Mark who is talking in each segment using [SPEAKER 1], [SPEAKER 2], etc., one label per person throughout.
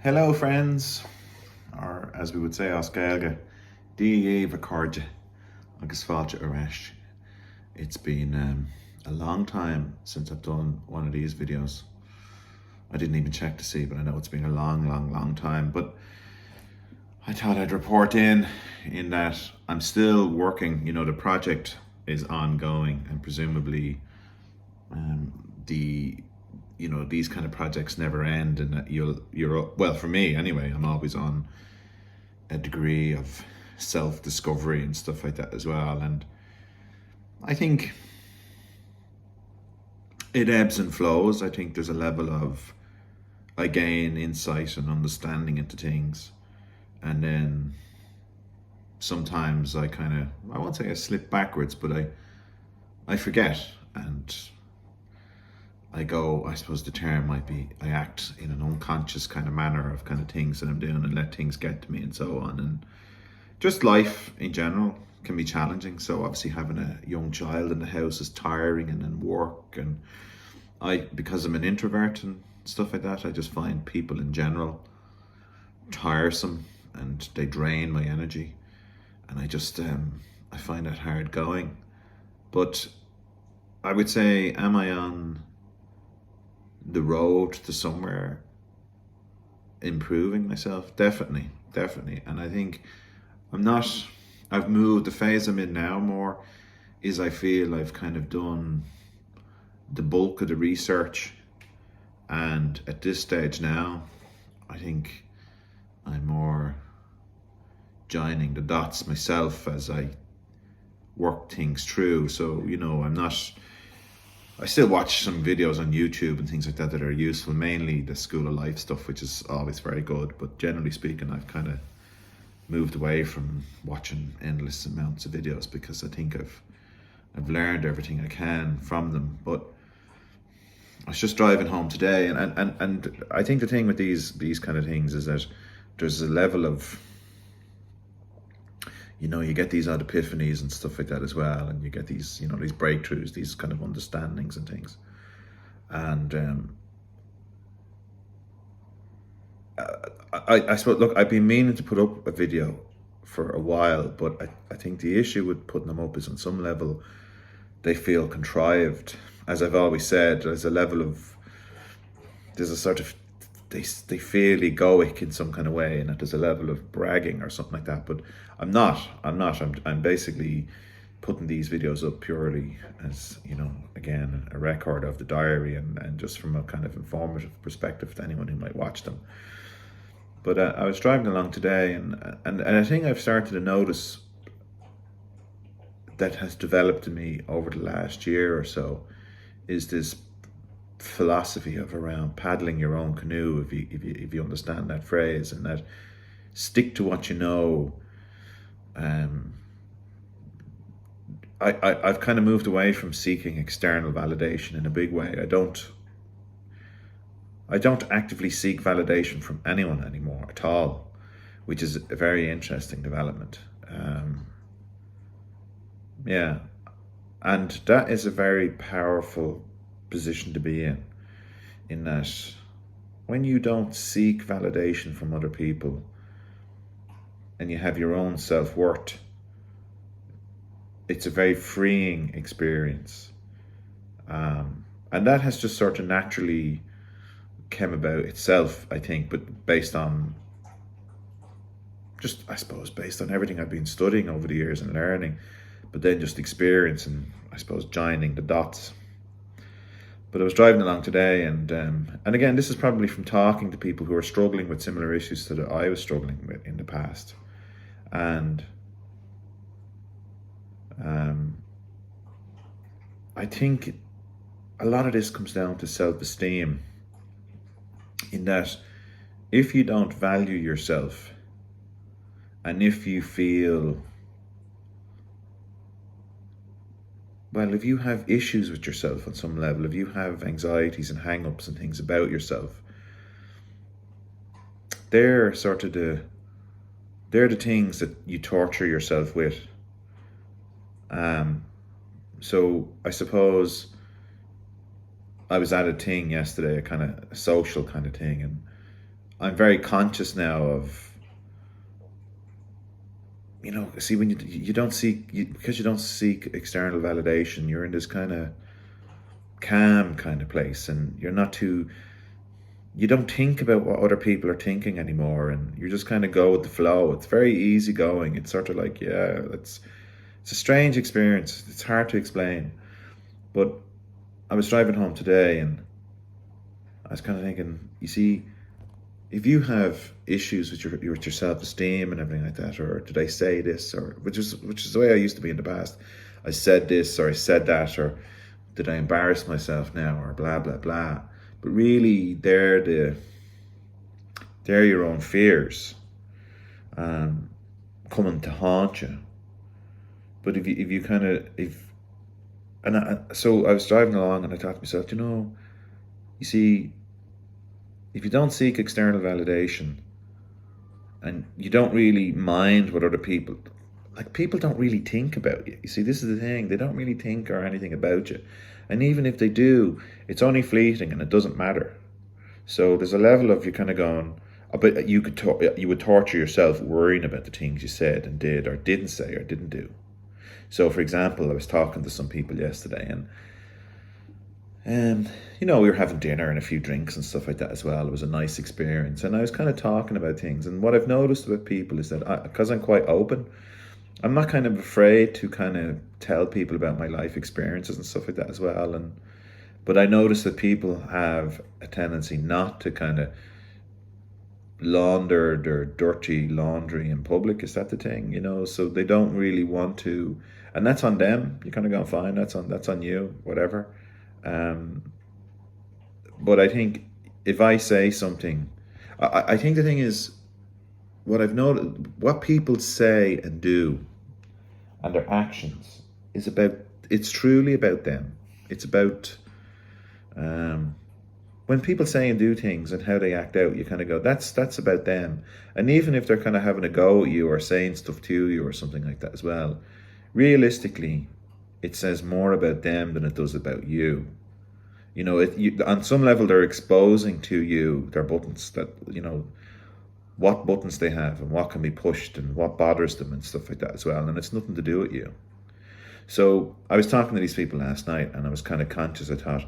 [SPEAKER 1] Hello, friends, or as we would say, Oscailga, Díomh Accordia, agus fáilte arresh. It's been a long time since I've done one of these videos. I didn't even check to see, but I know it's been a long time. But I thought I'd report in that I'm still working. You know, the project is ongoing, and presumably these kind of projects never end, and that you're well, for me anyway, I'm always on a degree of self-discovery and stuff like that as well. And I think it ebbs and flows. I think there's a level of, I gain insight and understanding into things, and then sometimes I won't say I slip backwards, but I forget, and I go, I suppose the term might be, I act in an unconscious kind of manner of kind of things that I'm doing, and let things get to me and so on. And just life in general can be challenging. So obviously having a young child in the house is tiring, and then work, and because I'm an introvert and stuff like that, I just find people in general tiresome, and they drain my energy, and I find that hard going. But I would say, am I on the road to somewhere improving myself? Definitely. And I think I've moved. The phase I'm in now more is, I feel I've kind of done the bulk of the research, and at this stage now, I think I'm more joining the dots myself as I work things through. So, I still watch some videos on YouTube and things like that are useful, mainly the School of Life stuff, which is always very good. But generally speaking, I've kind of moved away from watching endless amounts of videos, because I think I've learned everything I can from them. But I was just driving home today, and I think the thing with these kind of things is that there's a level of, you get these odd epiphanies and stuff like that as well, and you get these, these breakthroughs, these kind of understandings and things. And I suppose, look, I've been meaning to put up a video for a while, but I think the issue with putting them up is, on some level, they feel contrived. As I've always said, there's a sort of, they feel egoic in some kind of way, and that there's a level of bragging or something like that. But I'm not. I'm basically putting these videos up purely as, again, a record of the diary, and just from a kind of informative perspective to anyone who might watch them. But I was driving along today, and I think I've started to notice that has developed in me over the last year or so, is this philosophy of around paddling your own canoe, if you understand that phrase, and that stick to what you know. I've kind of moved away from seeking external validation in a big way. I don't actively seek validation from anyone anymore at all, which is a very interesting development. Yeah, and that is a very powerful position to be in that when you don't seek validation from other people, and you have your own self-worth, it's a very freeing experience. And that has just sort of naturally came about itself, I think, but based on everything I've been studying over the years and learning, but then just experience and, I suppose, joining the dots. But I was driving along today, and again, this is probably from talking to people who are struggling with similar issues that I was struggling with in the past. And I think a lot of this comes down to self-esteem, in that if you don't value yourself, and if you feel, well, if you have issues with yourself on some level, if you have anxieties and hang-ups and things about yourself, they're the things that you torture yourself with. So I suppose I was at a thing yesterday, a social kind of thing, and I'm very conscious now of, see, when you don't seek, because you don't seek external validation, you're in this kind of calm kind of place, and you don't think about what other people are thinking anymore, and you just kind of go with the flow. It's very easy going. It's sort of like, yeah, it's a strange experience. It's hard to explain. But I was driving home today, and I was kind of thinking, you see, if you have issues with your self-esteem and everything like that, or did I say this, or which is the way I used to be in the past. I said this, or I said that, or did I embarrass myself now, or blah blah blah. But really, they're your own fears, coming to haunt you. But if you kind of so I was driving along, and I thought to myself, you see, if you don't seek external validation, and you don't really mind what other people, like, people don't really think about you. You see, this is the thing. They don't really think or anything about you. And even if they do, it's only fleeting and it doesn't matter. So there's a level of you kind of going, but you would torture yourself worrying about the things you said and did or didn't say or didn't do. So, for example, I was talking to some people yesterday, and we were having dinner and a few drinks and stuff like that as well. It was a nice experience, and I was kind of talking about things. And what I've noticed with people is that because I'm quite open, I'm not kind of afraid to kind of tell people about my life experiences and stuff like that as well. But I notice that people have a tendency not to kind of launder their dirty laundry in public. Is that the thing? So they don't really want to, and that's on them. You're kind of going, fine, that's on you, whatever. But I think if I say something, I think the thing is, what I've noticed, what people say and do and their actions it's truly about them. It's about, when people say and do things and how they act out, you kind of go, that's about them. And even if they're kind of having a go at you or saying stuff to you or something like that as well, realistically, it says more about them than it does about you. On some level, they're exposing to you their buttons, that, what buttons they have and what can be pushed and what bothers them and stuff like that as well. And it's nothing to do with you. So I was talking to these people last night, and I was kind of conscious. I thought,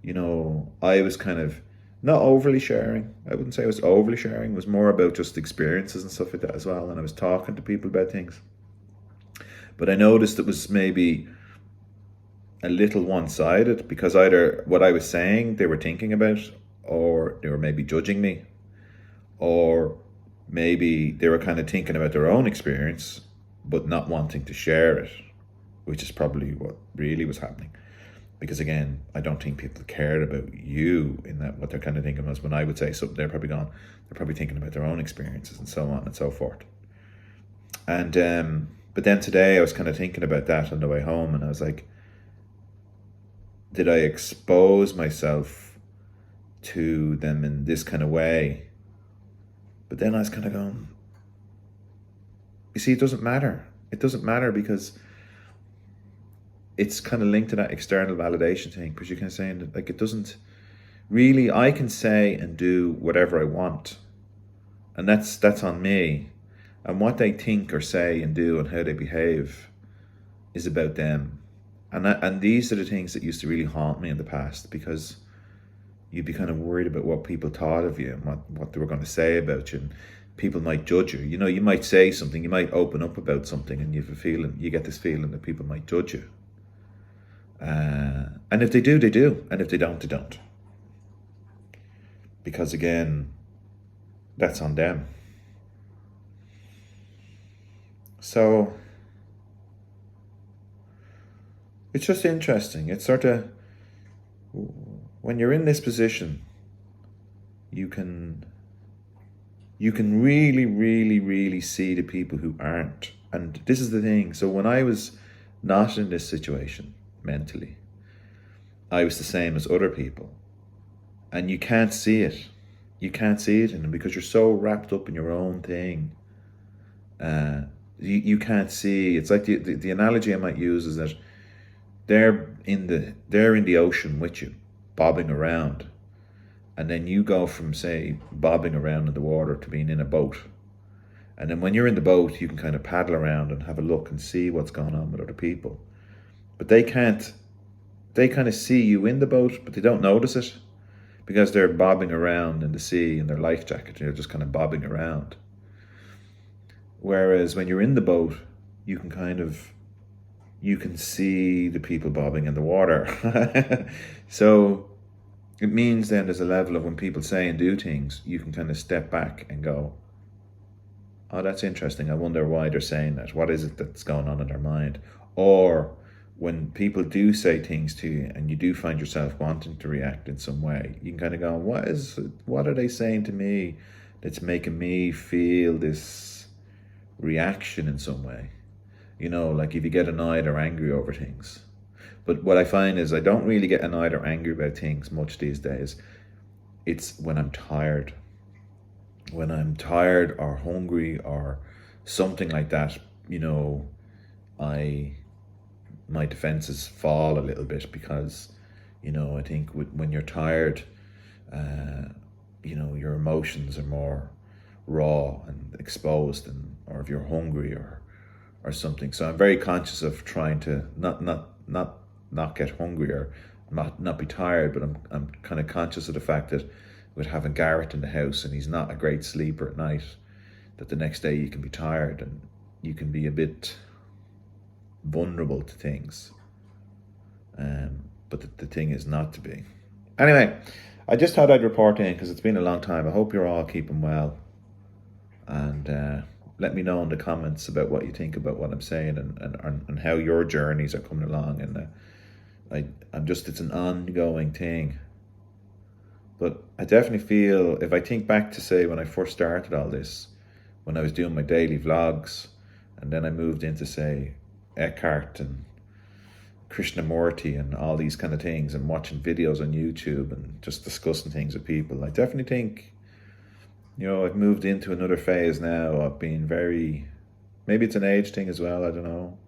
[SPEAKER 1] I was kind of not overly sharing. I wouldn't say I was overly sharing. It was more about just experiences and stuff like that as well. And I was talking to people about things. But I noticed it was maybe a little one-sided, because either what I was saying they were thinking about, or they were maybe judging me, or maybe they were kind of thinking about their own experience but not wanting to share it, which is probably what really was happening. Because again, I don't think people cared about you in that. What they're kind of thinking was, when I would say something, they're probably thinking about their own experiences and so on and so forth. And but then today I was kind of thinking about that on the way home, and I was like, did I expose myself to them in this kind of way? But then I was kind of going, you see, it doesn't matter. It doesn't matter, because it's kind of linked to that external validation thing. Because you're kind of saying that, like, it doesn't really, I can say and do whatever I want, and that's on me. And what they think or say and do and how they behave is about them. And these are the things that used to really haunt me in the past, because you'd be kind of worried about what people thought of you and what they were going to say about you. And people might judge you. You might say something, you might open up about something, and you get this feeling that people might judge you. And if they do, they do. And if they don't, they don't. Because again, that's on them. So it's just interesting. It's sort of, when you're in this position, you can really, really, really see the people who aren't. And this is the thing. So when I was not in this situation mentally, I was the same as other people. And you can't see it. You can't see it in them, because you're so wrapped up in your own thing. You can't see. It's like the analogy I might use is that they're in the ocean with you, bobbing around, And then you go from, say, bobbing around in the water to being in a boat. And then when you're in the boat, you can kind of paddle around and have a look and see what's going on with other people. But they can't, they kind of see you in the boat, but they don't notice it because they're bobbing around in the sea in their life jacket. They're just kind of bobbing around. Whereas when you're in the boat, you can see the people bobbing in the water. So it means then there's a level of when people say and do things, you can kind of step back and go, oh, that's interesting. I wonder why they're saying that. What is it that's going on in their mind? Or when people do say things to you and you do find yourself wanting to react in some way, you can kind of go, what are they saying to me that's making me feel this reaction in some way? You know, like if you get annoyed or angry over things. But what I find is I don't really get annoyed or angry about things much these days. It's when I'm tired. When I'm tired or hungry or something like that, you know, my defenses fall a little bit because, you know, I think when you're tired, you know, your emotions are more raw and exposed, or if you're hungry or something. So I'm very conscious of trying to not get hungry or not be tired, but I'm kind of conscious of the fact that with having Garrett in the house and he's not a great sleeper at night, that the next day you can be tired and you can be a bit vulnerable to things. But the thing is not to be. Anyway, I just thought I'd report in because it's been a long time. I hope you're all keeping well. And let me know in the comments about what you think about what I'm saying and how your journeys are coming along. And it's an ongoing thing. But I definitely feel, if I think back to, say, when I first started all this, when I was doing my daily vlogs, and then I moved into, say, Eckhart and Krishnamurti and all these kind of things, and watching videos on YouTube and just discussing things with people, I definitely think, you know, I've moved into another phase now of being very, maybe it's an age thing as well, I don't know.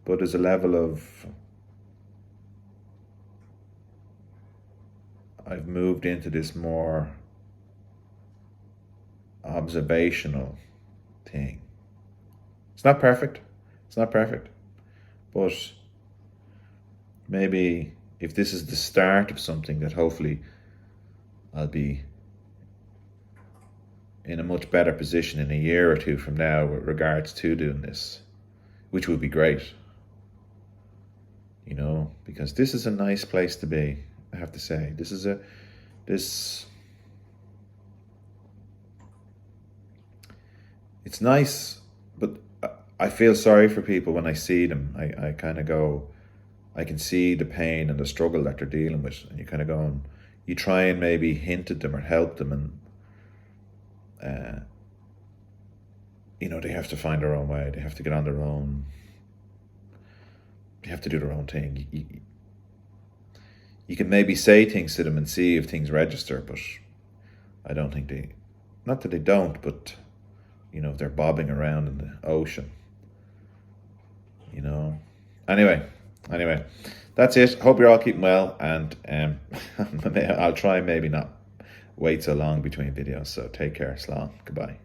[SPEAKER 1] But there's a level of, I've moved into this more observational thing. It's not perfect. It's not perfect. But maybe if this is the start of something, that hopefully I'll be in a much better position in a year or two from now with regards to doing this, which would be great. You know, because this is a nice place to be. I have to say, it's nice, but I feel sorry for people when I see them. I kind of go, I can see the pain and the struggle that they're dealing with, and you kind of go, and you try and maybe hint at them or help them, and you know, they have to find their own way. They have to get on their own. They have to do their own thing. You can maybe say things to them and see if things register, but I don't think not that they don't, but, you know, if they're bobbing around in the ocean, you know. Anyway, that's it. Hope you're all keeping well, and I'll try maybe not wait so long between videos, so take care. Slán. Goodbye.